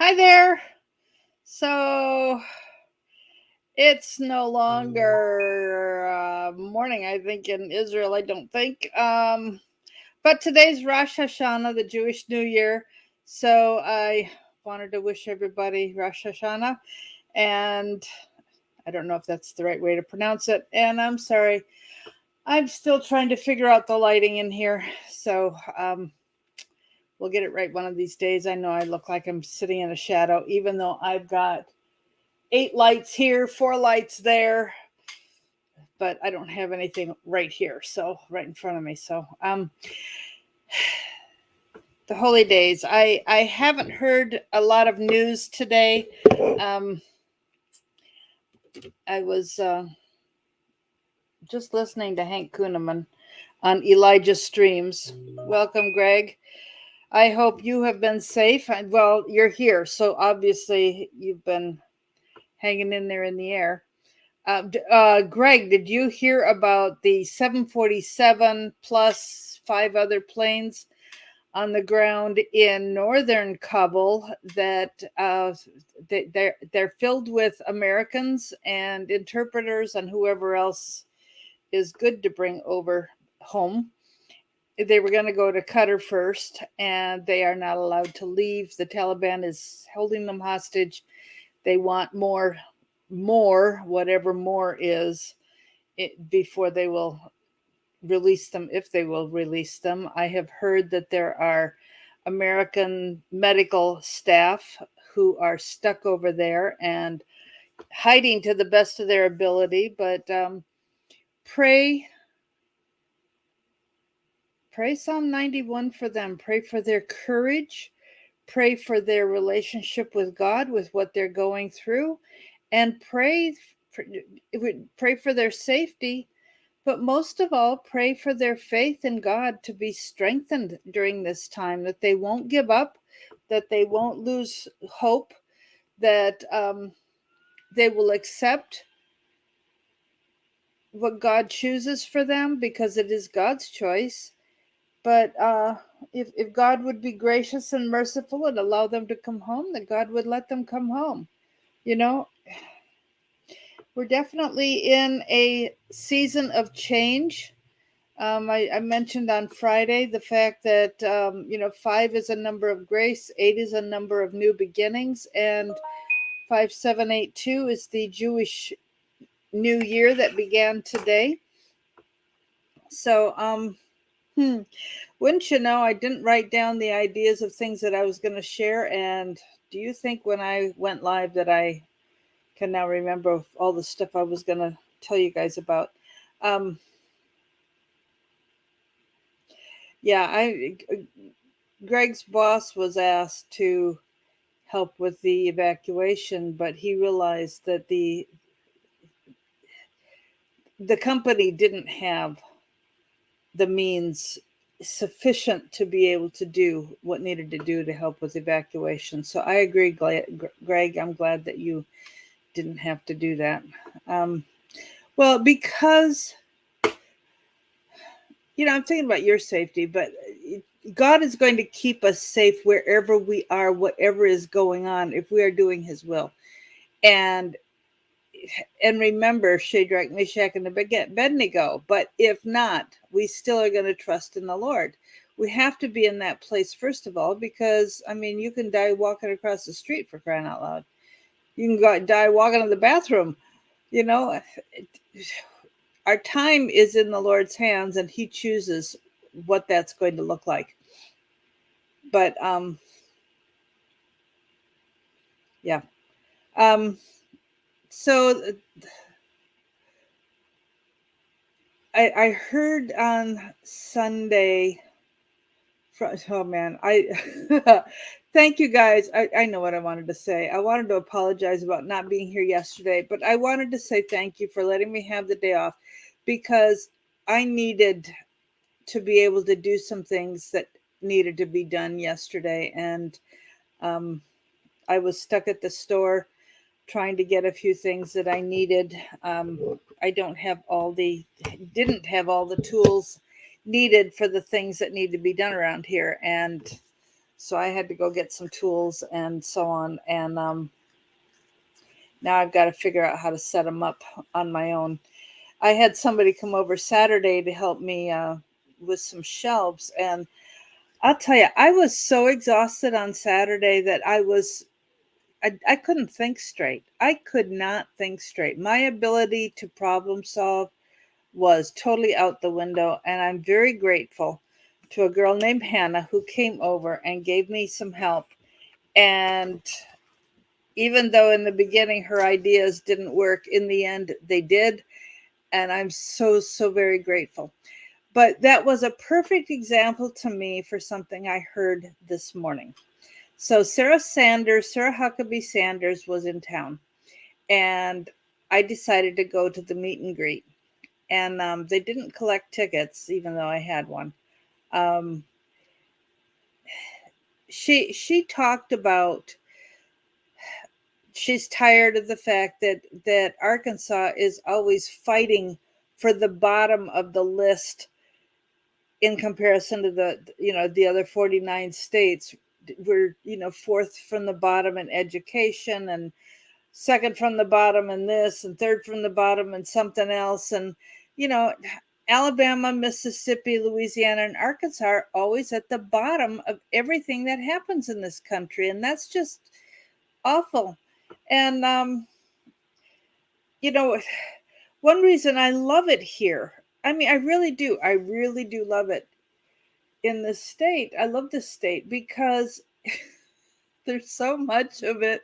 Hi there. So it's no longer morning, I think, in Israel. I don't think. But today's Rosh Hashanah, the Jewish New Year. So I wanted to wish everybody Rosh Hashanah. And I don't know if that's the right way to pronounce it. And I'm sorry. I'm still trying to figure out the lighting in here. So we'll get it right one of these days. I know I look like I'm sitting in a shadow, even though I've got 8 lights here, 4 lights there, but I don't have anything right here, so right in front of me. So the holy days. I haven't heard a lot of news today. I was just listening to Hank Kuhneman on Elijah Streams. Welcome, Greg. I hope you have been safe. Well, you're here, so obviously you've been hanging in there in the air. Greg, did you hear about the 747 plus 5 other planes on the ground in northern Kabul that they're filled with Americans and interpreters and whoever else is good to bring over home? They were going to go to Qatar first, and they are not allowed to leave. The Taliban is holding them hostage. They want more, whatever more is, before they will release them, if they will release them. I have heard that there are American medical staff who are stuck over there and hiding to the best of their ability. But pray Psalm 91 for them. Pray for their courage. Pray for their relationship with God, with what they're going through, and pray for their safety. But most of all, pray for their faith in God to be strengthened during this time, that they won't give up, that they won't lose hope, that they will accept what God chooses for them, because it is God's choice. But if God would be gracious and merciful and allow them to come home, that God would let them come home. You know, we're definitely in a season of change. I mentioned on Friday the fact that 5 is a number of grace, 8 is a number of new beginnings, and 5782 is the Jewish New Year that began today. So wouldn't you know, I didn't write down the ideas of things that I was going to share. And do you think when I went live that I can now remember all the stuff I was going to tell you guys about? Greg's boss was asked to help with the evacuation, but he realized that the company didn't have the means sufficient to be able to do what needed to do to help with evacuation. So I agree, Greg. I'm glad that you didn't have to do that. Well, because I'm thinking about your safety, but God is going to keep us safe wherever we are, whatever is going on, if we are doing His will. And remember Shadrach, Meshach, and Abednego. But if not, we still are going to trust in the Lord. We have to be in that place, first of all, because, you can die walking across the street, for crying out loud. You can die walking in the bathroom. Our time is in the Lord's hands, and He chooses what that's going to look like. But, yeah. So I heard on Sunday. Oh man, thank you guys. I know what I wanted to say. I wanted to apologize about not being here yesterday, but I wanted to say thank you for letting me have the day off, because I needed to be able to do some things that needed to be done yesterday. And I was stuck at the store trying to get a few things that I needed. I didn't have all the tools needed for the things that need to be done around here. And So I had to go get some tools and so on. And now I've got to figure out how to set them up on my own. I had somebody come over Saturday to help me with some shelves. And I'll tell you, I was so exhausted on Saturday that I couldn't think straight. I could not think straight. My ability to problem solve was totally out the window. And I'm very grateful to a girl named Hannah who came over and gave me some help. And even though in the beginning her ideas didn't work, in the end they did. And I'm so, so very grateful. But that was a perfect example to me for something I heard this morning. So Sarah Huckabee Sanders was in town, and I decided to go to the meet and greet. And they didn't collect tickets, even though I had one. Um, she talked about she's tired of the fact that Arkansas is always fighting for the bottom of the list in comparison to the other 49 states. We're fourth from the bottom in education, and second from the bottom in this, and third from the bottom in something else. And you know Alabama, Mississippi, Louisiana, and Arkansas are always at the bottom of everything that happens in this country, and that's just awful. And you know one reason I love it here, I mean, I really do love it in this state. I love this state because there's so much of it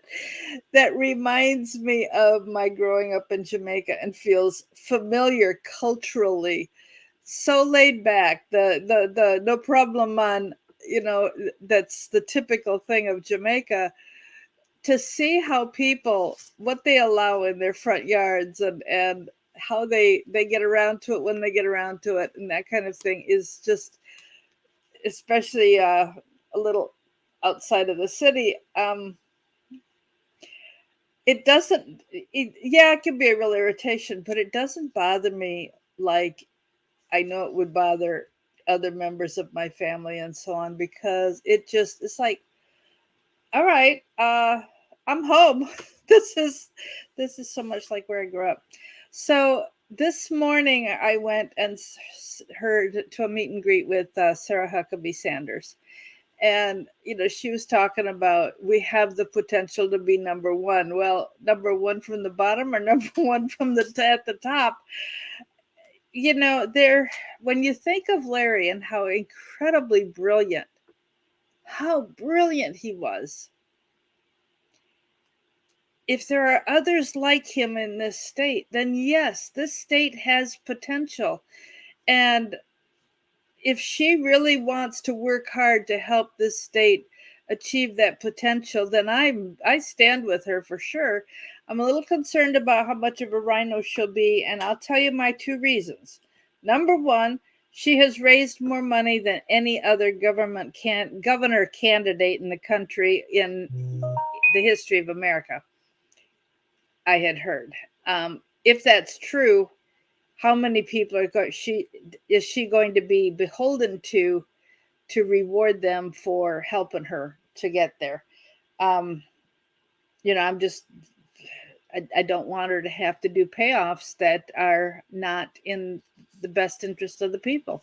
that reminds me of my growing up in Jamaica and feels familiar culturally. So laid back, the no problem man, that's the typical thing of Jamaica. To see how people, what they allow in their front yards, and how they get around to it when they get around to it, and that kind of thing is just, especially a little outside of the city. It doesn't, yeah, it can be a real irritation, but it doesn't bother me like I know it would bother other members of my family and so on, because it's like, all right, I'm home. This is so much like where I grew up. So this morning I went and heard to a meet and greet with Sarah Huckabee Sanders. And she was talking about, we have the potential to be number one. Well, number one from the bottom or number one from the at the top? There, when you think of Larry and how incredibly brilliant, how brilliant he was, if there are others like him in this state, then yes, this state has potential. And if she really wants to work hard to help this state achieve that potential, then I stand with her for sure. I'm a little concerned about how much of a rhino she'll be, and I'll tell you my two reasons. Number one, she has raised more money than any other governor candidate in the country in the history of America, I had heard. If that's true, how many people is she going to be beholden to reward them for helping her to get there? Um, I'm just, I don't want her to have to do payoffs that are not in the best interest of the people.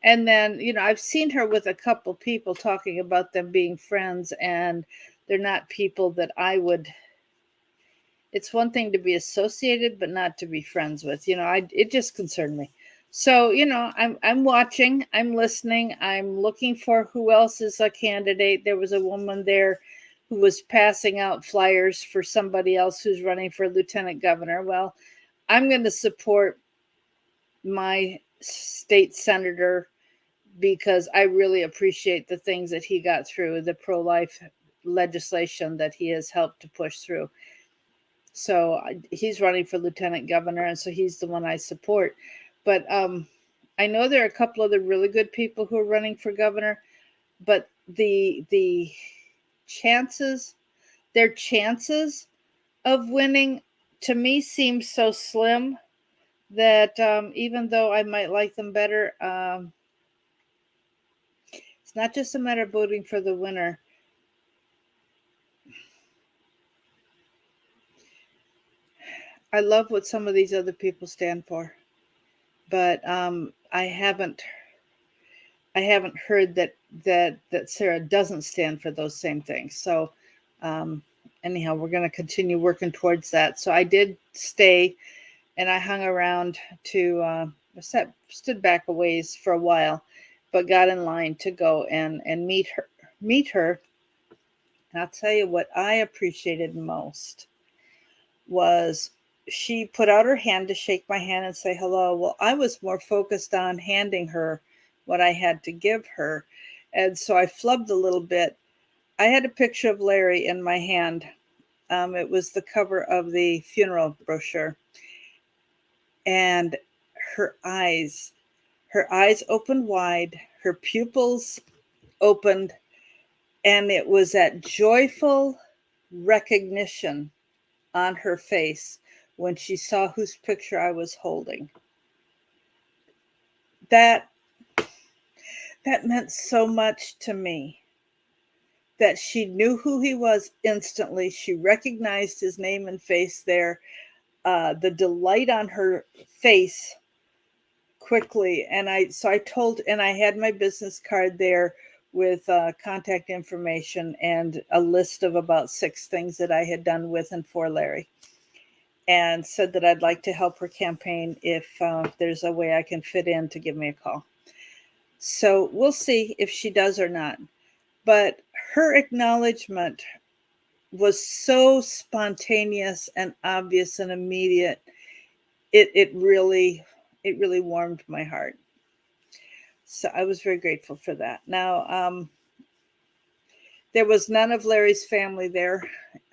And then, I've seen her with a couple people talking about them being friends, and they're not people that I would. It's one thing to be associated, but not to be friends with. It just concerned me. So, I'm watching, I'm listening, I'm looking for who else is a candidate. There was a woman there who was passing out flyers for somebody else who's running for lieutenant governor. Well, I'm going to support my state senator because I really appreciate the things that he got through, the pro-life legislation that he has helped to push through. So he's running for lieutenant governor, and so he's the one I support. But I know there are a couple other really good people who are running for governor, but the chances, their chances of winning, to me seem so slim that even though I might like them better, It's not just a matter of voting for the winner. I love what some of these other people stand for, but I haven't heard that Sarah doesn't stand for those same things. So anyhow, we're going to continue working towards that. So I did stay, and I hung around to stood back a ways for a while, but got in line to go and meet her. And I'll tell you what I appreciated most was she put out her hand to shake my hand and say hello. Well, I was more focused on handing her what I had to give her. And so I flubbed a little bit. I had a picture of Larry in my hand. It was the cover of the funeral brochure. And her eyes, opened wide, her pupils opened, and it was that joyful recognition on her face when she saw whose picture I was holding. That meant so much to me, that she knew who he was instantly. She recognized his name and face there. The delight on her face quickly. And I had my business card there with contact information and a list of about 6 things that I had done with and for Larry, and said that I'd like to help her campaign if there's a way I can fit in to give me a call. So we'll see if she does or not. But her acknowledgement was so spontaneous and obvious and immediate. It really warmed my heart. So I was very grateful for that. Now, there was none of Larry's family there,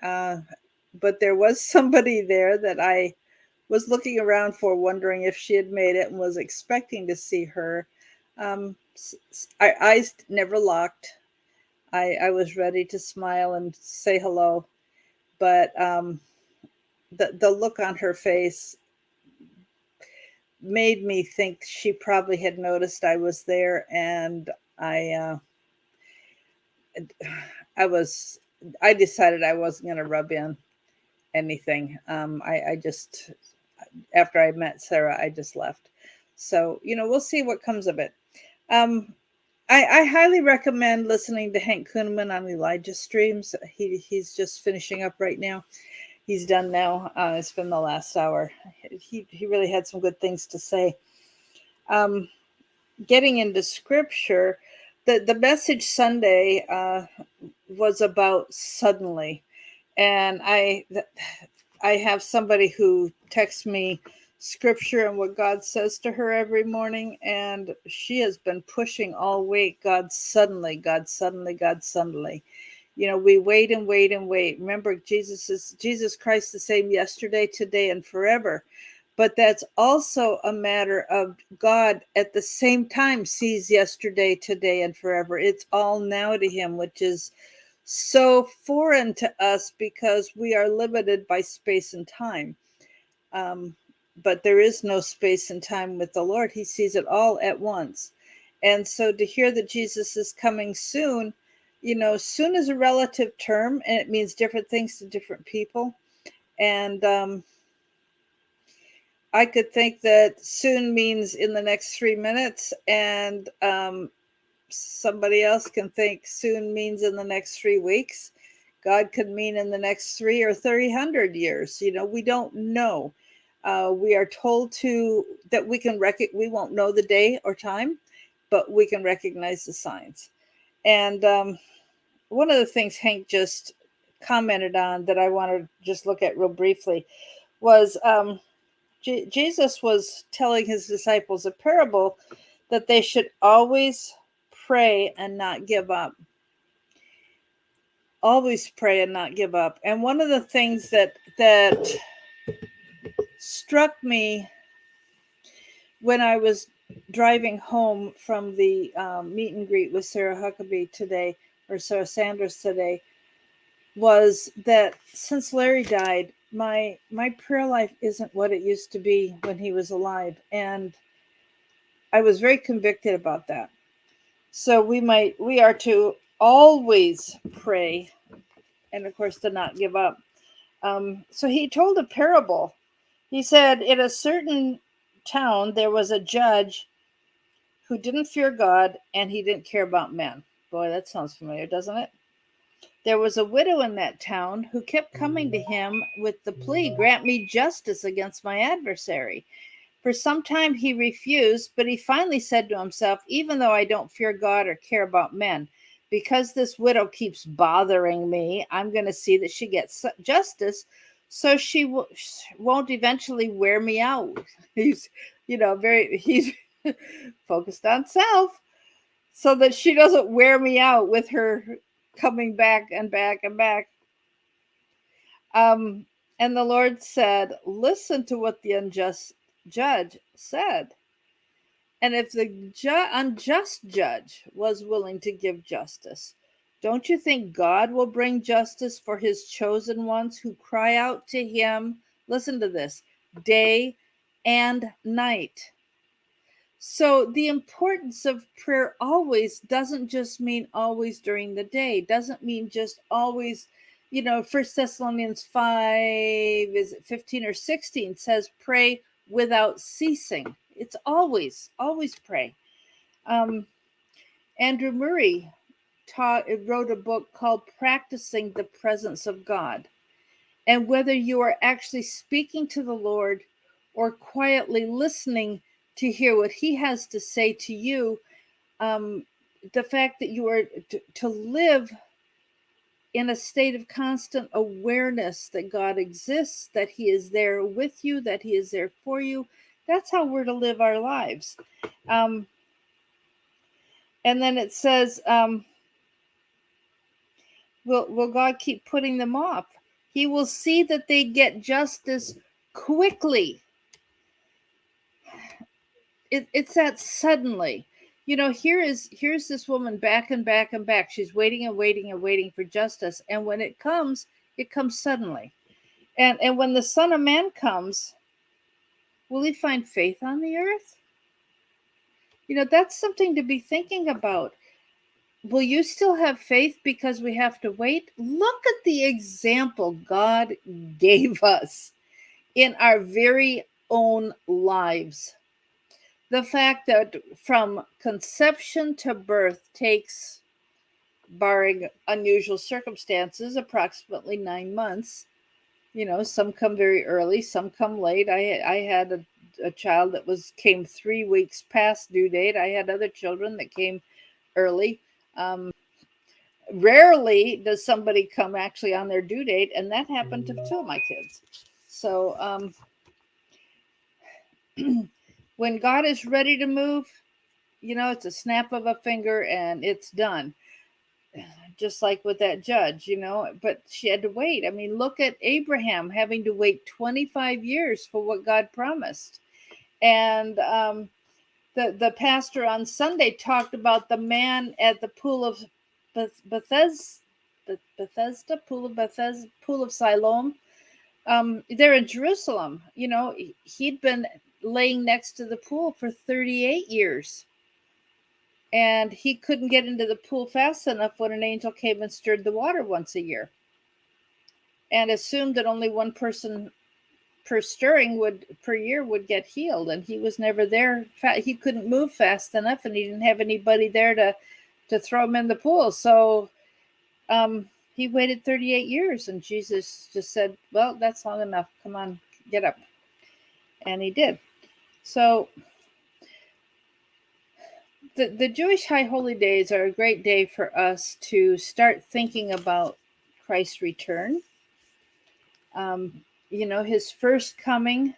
but there was somebody there that I was looking around for, wondering if she had made it, and was expecting to see her. Our eyes never locked. I was ready to smile and say hello, but the look on her face made me think she probably had noticed I was there, and I decided I wasn't going to rub in anything. I just, after I met Sarah, I just left. So, we'll see what comes of it. I highly recommend listening to Hank Kuhneman on Elijah Streams. He's just finishing up right now. He's done now. It's been the last hour. He really had some good things to say. Getting into scripture, the message Sunday was about suddenly. And I have somebody who texts me scripture and what God says to her every morning, and she has been pushing all week, God suddenly, God suddenly, God suddenly. We wait and wait and wait. Remember, Jesus Christ the same yesterday, today, and forever. But that's also a matter of God at the same time sees yesterday, today, and forever. It's all now to him, which is so foreign to us because we are limited by space and time. But there is no space and time with the Lord. He sees it all at once. And so to hear that Jesus is coming soon, soon is a relative term, and it means different things to different people. And I could think that soon means in the next 3 minutes, and somebody else can think soon means in the next 3 weeks. God could mean in the next 3 or 300 years. We don't know. We are told that we won't know the day or time, but we can recognize the signs. And one of the things Hank just commented on that I want to just look at real briefly was Jesus was telling his disciples a parable that they should always pray and not give up. Always pray and not give up. And one of the things that struck me when I was driving home from the meet and greet with Sarah Huckabee today, or Sarah Sanders today, was that since Larry died, my prayer life isn't what it used to be when he was alive. And I was very convicted about that. So we are to always pray, and of course to not give up. So he told a parable. He said, in a certain town there was a judge who didn't fear God and he didn't care about men. Boy, that sounds familiar, doesn't it? There was a widow in that town who kept coming to him with the plea, "Grant me justice against my adversary." For some time he refused, but he finally said to himself, "Even though I don't fear God or care about men, because this widow keeps bothering me, I'm going to see that she gets justice so she won't eventually wear me out." He's, he's focused on self, so that she doesn't wear me out with her coming back and back and back. Um, and the Lord said, "Listen to what the unjust judge said. And if the unjust judge was willing to give justice, don't you think God will bring justice for his chosen ones who cry out to him?" Listen to this: day and night. So the importance of prayer always doesn't just mean always during the day, doesn't mean just always, First Thessalonians 5, is it 15 or 16, says pray without ceasing. It's always pray. Um, Andrew Murray wrote a book called Practicing the Presence of God. And whether you are actually speaking to the Lord or quietly listening to hear what he has to say to you, the fact that you are to live in a state of constant awareness that God exists, that he is there with you, that he is there for you, that's how we're to live our lives. And then it says, will God keep putting them off? He will see that they get justice quickly. It's that suddenly. Here's this woman back and back and back. She's waiting and waiting and waiting for justice. And when it comes suddenly. And when the Son of Man comes, will he find faith on the earth? That's something to be thinking about. Will you still have faith because we have to wait? Look at the example God gave us in our very own lives. The fact that from conception to birth takes, barring unusual circumstances, approximately 9 months. Some come very early, some come late. I had a child that came 3 weeks past due date. I had other children that came early. Rarely does somebody come actually on their due date, and that happened to 2 of my kids. So when God is ready to move, it's a snap of a finger and it's done. Just like with that judge, but she had to wait. I mean, look at Abraham having to wait 25 years for what God promised. And the pastor on Sunday talked about the man at the pool of Bethesda, pool of Siloam. There in Jerusalem, he'd been laying next to the pool for 38 years. And he couldn't get into the pool fast enough when an angel came and stirred the water once a year, and assumed that only one person per stirring per year would get healed. And he was never there. He couldn't move fast enough, and he didn't have anybody there to throw him in the pool. So he waited 38 years, and Jesus just said, "Well, that's long enough. Come on, get up." And he did. So the Jewish High Holy Days are a great day for us to start thinking about Christ's return. His first coming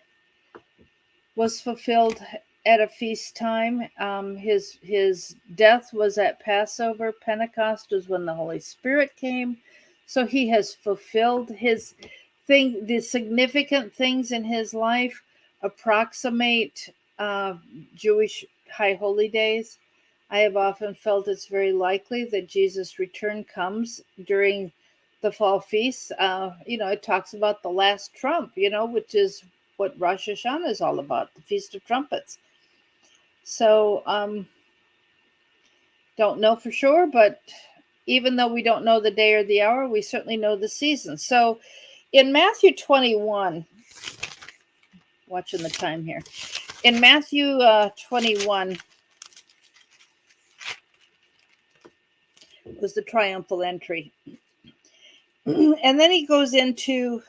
was fulfilled at a feast time. His death was at Passover. Pentecost was when the Holy Spirit came. So he has fulfilled his thing. The significant things in his life approximate Jewish High Holy Days. I have often felt it's very likely that Jesus' return comes during the fall feasts. It talks about the last trump, which is what Rosh Hashanah is all about, the Feast of Trumpets. So Don't know for sure, but even though we don't know the day or the hour, we certainly know the season. So in Matthew 21, watching the time here, in Matthew 21 was the triumphal entry. And then he goes into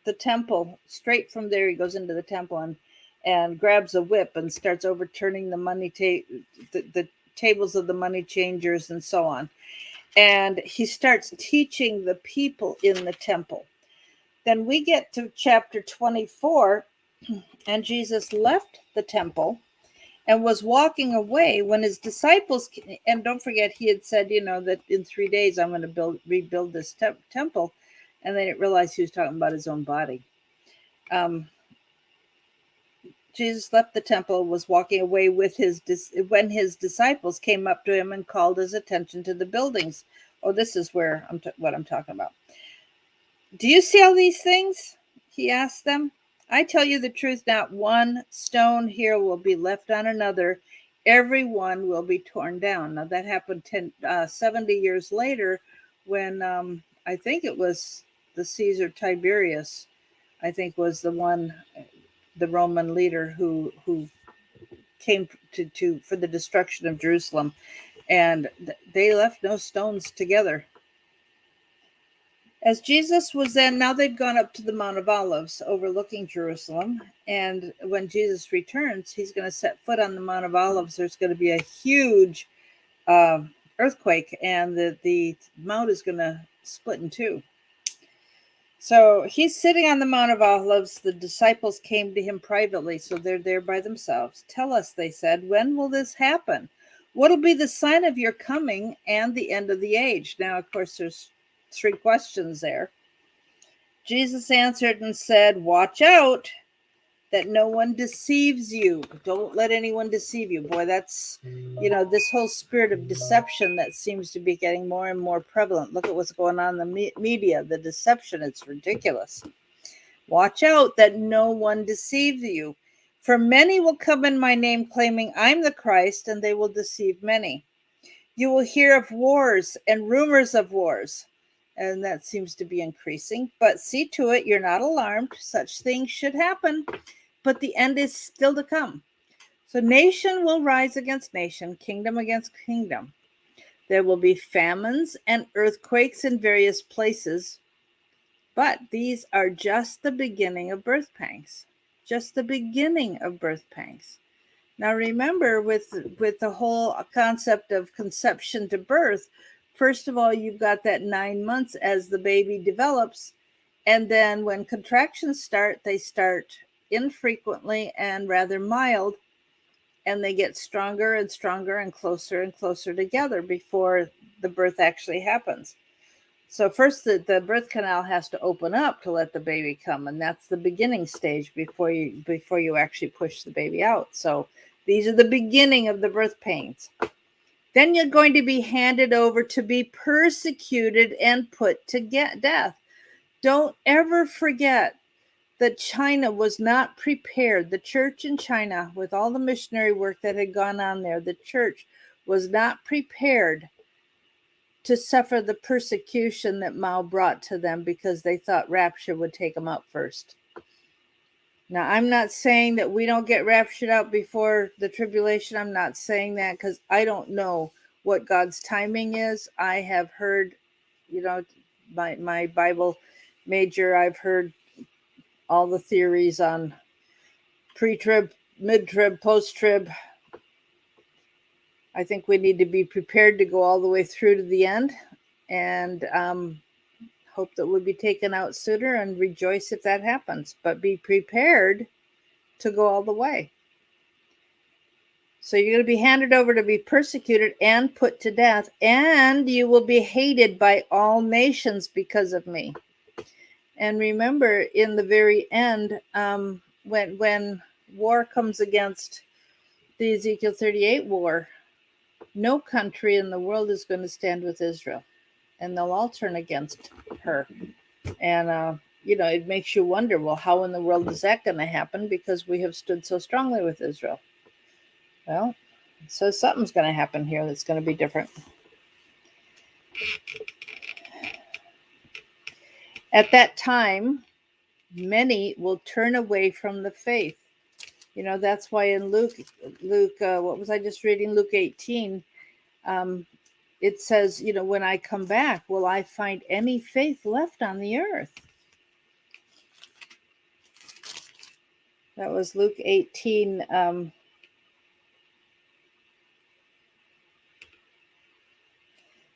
the temple. Straight from there, he goes into the temple and grabs a whip and starts overturning the tables of the money changers and so on. And he starts teaching the people in the temple. Then we get to chapter 24, and Jesus left the temple and was walking away when his disciples, and don't forget, he had said, that in 3 days I'm going to rebuild this temple. And they didn't realize he was talking about his own body. Jesus left the temple, was walking away when his disciples came up to him and called his attention to the buildings. Oh, this is where what I'm talking about. Do you see all these things? He asked them. I tell you the truth, not one stone here will be left on another. Every one will be torn down. Now that happened 70 years later when I think it was the Caesar Tiberius, I think was the Roman leader who came to for the destruction of Jerusalem, and they left no stones together. As Jesus was then, now they've gone up to the Mount of Olives overlooking Jerusalem. And when Jesus returns, he's going to set foot on the Mount of Olives. There's going to be a huge earthquake, and the mount is going to split in two. So he's sitting on the Mount of Olives. The disciples came to him privately, so they're there by themselves. Tell us, they said, when will this happen? What will be the sign of your coming and the end of the age? Now, of course, there's 3 questions there. Jesus answered and said, watch out that no one deceives you. Don't let anyone deceive you. Boy, that's, this whole spirit of deception that seems to be getting more and more prevalent. Look at what's going on in the media, the deception. It's ridiculous. Watch out that no one deceives you. For many will come in my name claiming I'm the Christ, and they will deceive many. You will hear of wars and rumors of wars, and that seems to be increasing. But see to it you're not alarmed. Such things should happen, but the end is still to come. So nation will rise against nation, kingdom against kingdom. There will be famines and earthquakes in various places, but these are just the beginning of birth pangs. Just the beginning of birth pangs. Now remember, with the whole concept of conception to birth, first of all, you've got that 9 months as the baby develops. And then when contractions start, they start infrequently and rather mild, and they get stronger and stronger and closer together before the birth actually happens. So first the birth canal has to open up to let the baby come, and that's the beginning stage before you actually push the baby out. So these are the beginning of the birth pains. Then you're going to be handed over to be persecuted and put to death. Don't ever forget that China was not prepared. The church in China, with all the missionary work that had gone on there, the church was not prepared to suffer the persecution that Mao brought to them because they thought rapture would take them out first. Now, I'm not saying that we don't get raptured out before the tribulation. I'm not saying that because I don't know what God's timing is. I have heard, my Bible major, I've heard all the theories on pre-trib, mid-trib, post-trib. I think we need to be prepared to go all the way through to the end, and hope that we'll be taken out sooner and rejoice if that happens. But be prepared to go all the way. So you're going to be handed over to be persecuted and put to death, and you will be hated by all nations because of me. And remember, in the very end, when war comes against the Ezekiel 38 war, no country in the world is going to stand with Israel, and they'll all turn against her. And, it makes you wonder, well, how in the world is that going to happen? Because we have stood so strongly with Israel. Well, So something's going to happen here that's going to be different. At that time, many will turn away from the faith. That's why in Luke, what was I just reading? Luke 18, it says, when I come back, will I find any faith left on the earth? That was Luke 18.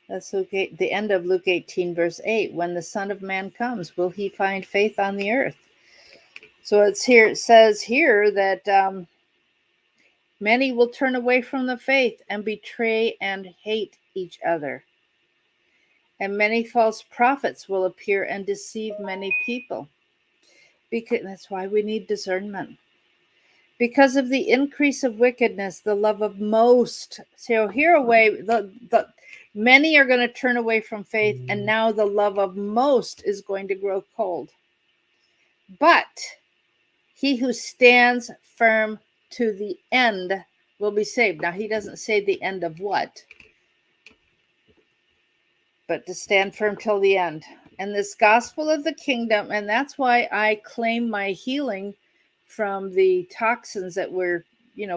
That's Luke 8, the end of Luke 18, verse 8. When the Son of Man comes, will he find faith on the earth? So it says here that many will turn away from the faith and betray and hate each other. And many false prophets will appear and deceive many people. Because that's why we need discernment. Because of the increase of wickedness, the love of most. So here away, the many are going to turn away from faith, and now the love of most is going to grow cold. But he who stands firm to the end will be saved. Now, he doesn't say the end of what, but to stand firm till the end. And this gospel of the kingdom, and that's why I claim my healing from the toxins that were,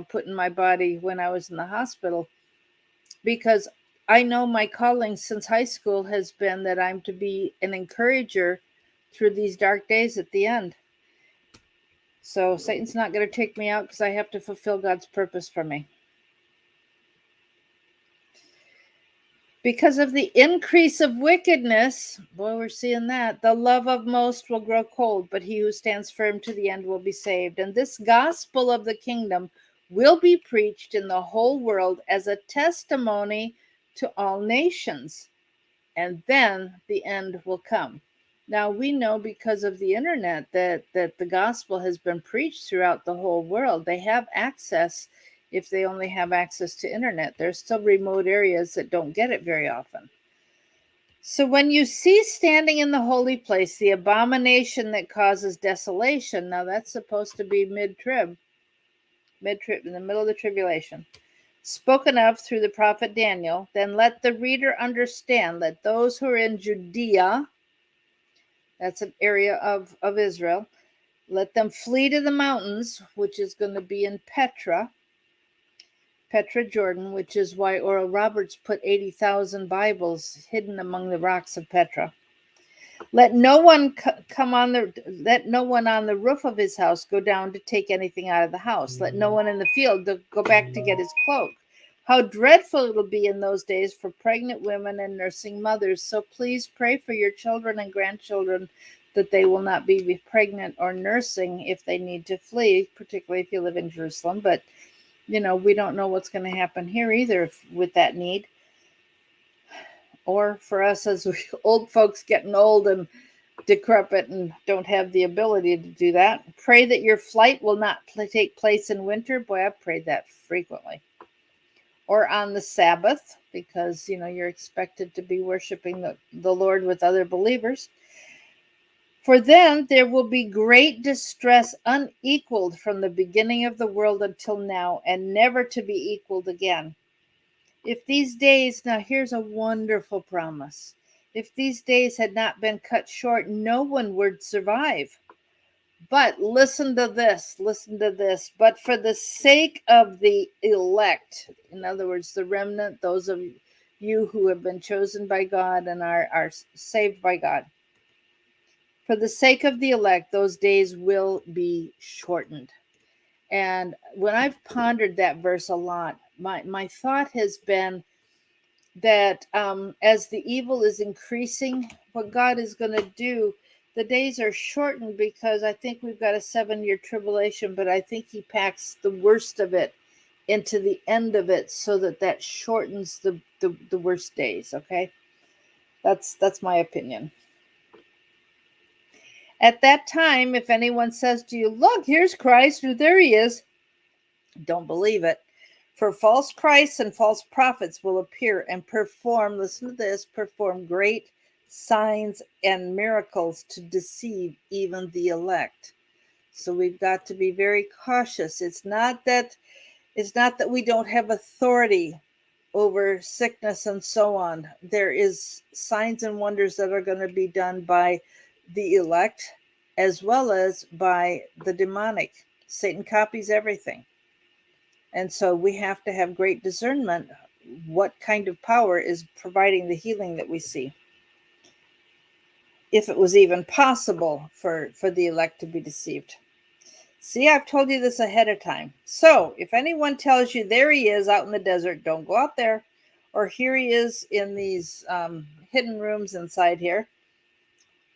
put in my body when I was in the hospital, because I know my calling since high school has been that I'm to be an encourager through these dark days at the end. So Satan's not going to take me out because I have to fulfill God's purpose for me. Because of the increase of wickedness, boy, we're seeing that, the love of most will grow cold, but he who stands firm to the end will be saved. And this gospel of the kingdom will be preached in the whole world as a testimony to all nations, and then the end will come. Now, we know because of the internet that the gospel has been preached throughout the whole world. They have access. If they only have access to internet, there's still remote areas that don't get it very often. So when you see standing in the holy place the abomination that causes desolation, now that's supposed to be mid-trib, in the middle of the tribulation, spoken of through the prophet Daniel, then let the reader understand, let those who are in Judea, that's an area of Israel, let them flee to the mountains, which is going to be in Petra, Jordan, which is why Oral Roberts put 80,000 Bibles hidden among the rocks of Petra. Let no one on the roof of his house go down to take anything out of the house. Let no one in the field go back to get his cloak. How dreadful it'll be in those days for pregnant women and nursing mothers. So please pray for your children and grandchildren that they will not be pregnant or nursing if they need to flee, particularly if you live in Jerusalem. But we don't know what's going to happen here either with that need. Or for us as old folks getting old and decrepit and don't have the ability to do that. Pray that your flight will not take place in winter. Boy, I've prayed that frequently. Or on the Sabbath, because, you're expected to be worshiping the Lord with other believers. For then there will be great distress unequaled from the beginning of the world until now, and never to be equaled again. If these days, now here's a wonderful promise. If these days had not been cut short, no one would survive. But listen to this. But for the sake of the elect, in other words, the remnant, those of you who have been chosen by God and are saved by God, for the sake of the elect, those days will be shortened. And when I've pondered that verse a lot, my thought has been that as the evil is increasing, what God is going to do, the days are shortened because I think we've got a 7-year tribulation, but I think he packs the worst of it into the end of it so that shortens the worst days. Okay, that's my opinion. At that time, if anyone says to you, look, here's Christ, or there he is, don't believe it. For false Christs and false prophets will appear and perform, listen to this, perform great signs and miracles to deceive even the elect. So we've got to be very cautious. It's not that, It's not that we don't have authority over sickness and so on. There is signs and wonders that are going to be done by the elect as well as by the demonic. Satan copies everything. And so we have to have great discernment what kind of power is providing the healing that we see. If it was even possible for the elect to be deceived. See, I've told you this ahead of time. So if anyone tells you there he is out in the desert, don't go out there. Or here he is in these hidden rooms inside here.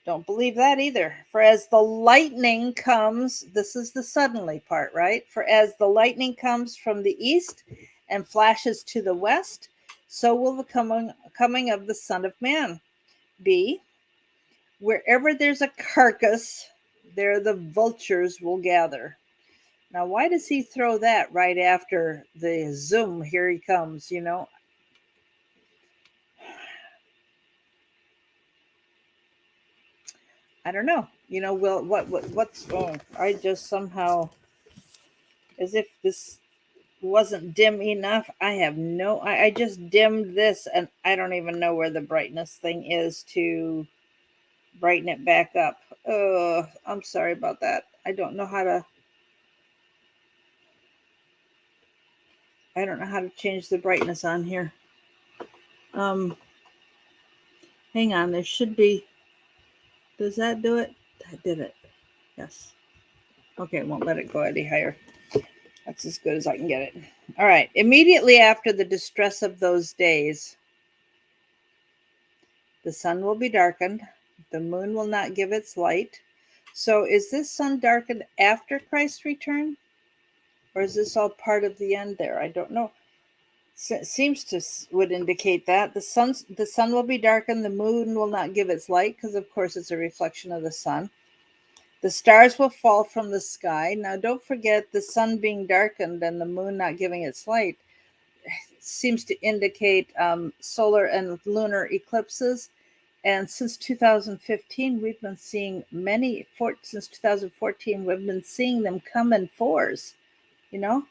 Don't believe that either. For as the lightning comes, this is the suddenly part, right? For as the lightning comes from the east and flashes to the west, so will the coming of the Son of Man be. Wherever there's a carcass, there the vultures will gather. Now, why does he throw that right after the zoom? Here he comes, you know? I don't know. You know, well, what's wrong? I just somehow, as if this wasn't dim enough. I just dimmed this and I don't even know where the brightness thing is to brighten it back up. I'm sorry about that. I don't know how to change the brightness on here. Um, Hang on, there should be, does that do it? That did it. Yes. Okay, it won't let it go any higher. That's as good as I can get it. All right. Immediately after the distress of those days, the sun will be darkened, the moon will not give its light. So is this sun darkened after Christ's return? Or is this all part of the end there? I don't know. Seems to would indicate that the sun will be darkened, the moon will not give its light because of course it's a reflection of the sun. The stars will fall from the sky. Now don't forget the sun being darkened and the moon not giving its light seems to indicate solar and lunar eclipses. And since 2015, we've been seeing since 2014, we've been seeing them come in fours, you know?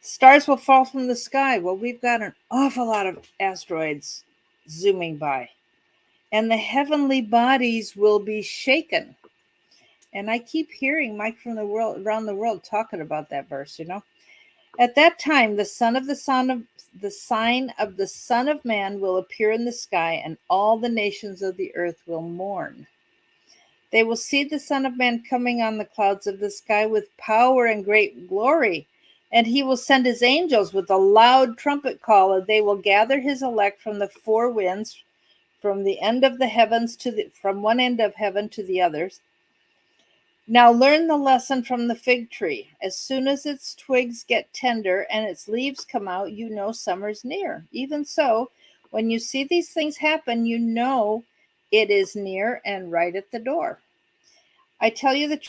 Stars will fall from the sky. Well, we've got an awful lot of asteroids zooming by, and the heavenly bodies will be shaken. And I keep hearing Mike from the world around the world talking about that verse, you know. At that time, the sign of the Son of Man will appear in the sky, and all the nations of the earth will mourn. They will see the Son of Man coming on the clouds of the sky with power and great glory. And he will send his angels with a loud trumpet call, and they will gather his elect from the four winds, from the end of the heavens from one end of heaven to the others. Now learn the lesson from the fig tree. As soon as its twigs get tender and its leaves come out, you know summer's near. Even so, when you see these things happen, you know it is near and right at the door. I tell you the